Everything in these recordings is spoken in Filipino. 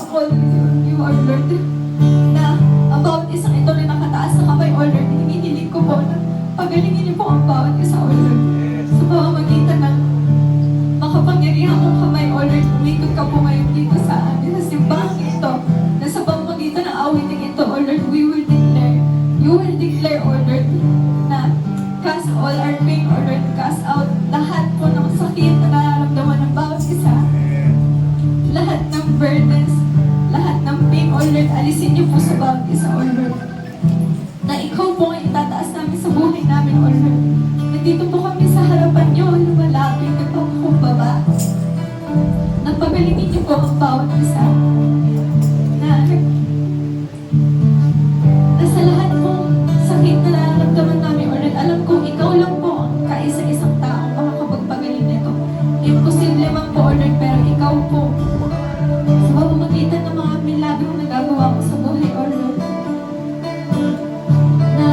call you, O Lord, na about isang ito na nakataas na kamay, O Lord, hinihiling ko po na pagalingin niyo po ang bawat isa, O Lord. Sa pamamagitan ng makapangyarihan mong kamay, O Lord, umikot ka po ngayon dito sa amin, sa simbahan ito, na sa pamamagitan ng awiting ito, O Lord, you will declare, O Lord, na cast all our pain, O Lord, cast out lahat po ng sakit na nararamdaman ng bawat isa, lahat ng burdens, lahat ng pain, O Lord, alisin niyo po sa bawat isa, O Lord, na ikaw po ang itataas namin sa buhay namin, O Lord. Nandito po kami sa harapan niyo, lumalapit, nagpapakumbaba. Napagalingin niyo po ang bawat isa. Na sa lahat pong sakit na nararamdaman namin, O Lord, alam kong ikaw lang po ang kaisa-isang tao makakapagpagaling nito. Imposible man po, O Lord, pero ikaw po. Sa pamamagitan ng mga milagro na nagagawa ko sa buhay, O Lord, na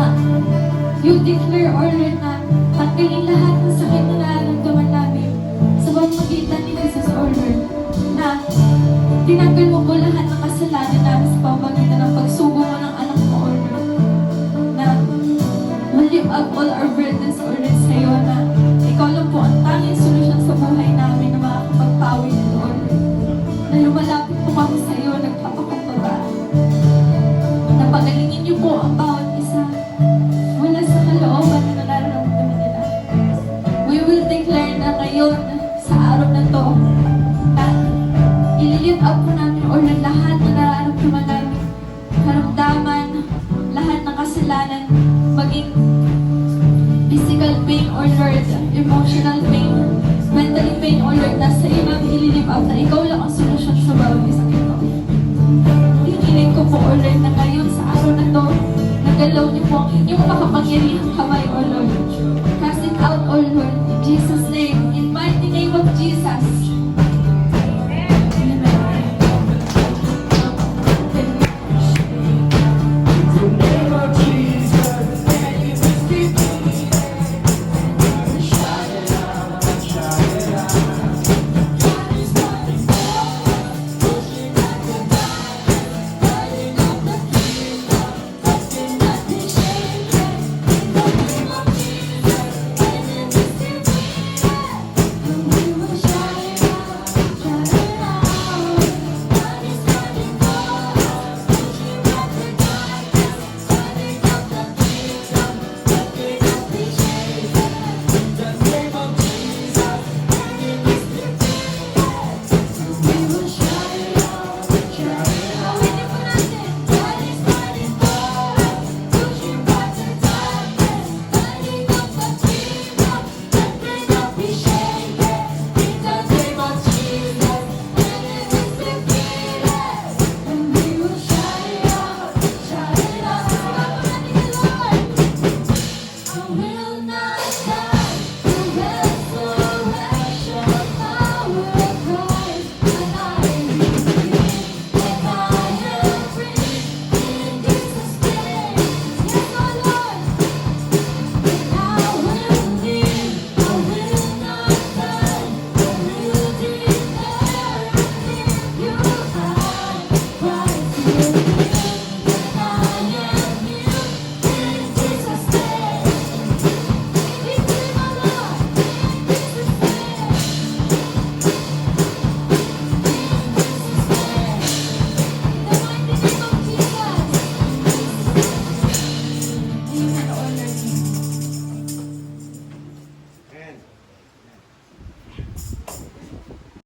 you declare, O Lord, na tanggalin lahat ng sakit na nararamdaman namin sa pamamagitan ni Jesus, O Lord, na tinanggal mo po lahat ng kasalanan namin sa pamamagitan ng pagsugo mo ng anak mo, O Lord, na we'll lift up all our burdens, O Lord, sa iyo, na ikaw lang po ang tanging solusyon sa buhay namin na makakapagpawi nito, O Lord, na lumalapit po kami sa iyo, nagpapakumbaba, na pagalingin niyo po ang bawat isa mula sa kalooban na nararamdaman nila. We will declare na ngayon sa araw na to na ililift up po namin, O Lord, lahat na nararamdaman namin, karamdaman, lahat ng kasalanan, maging physical pain, O Lord, emotional pain, mentally pain, O Lord, nasa iyo namin ililift up na ikaw lang ang solusyon sa bawat isang ito. Hinihiling ko po, O Lord, na ngayon sa araw na to, nagalaw niyo po ang inyong makapangyarihang kamay, O Lord.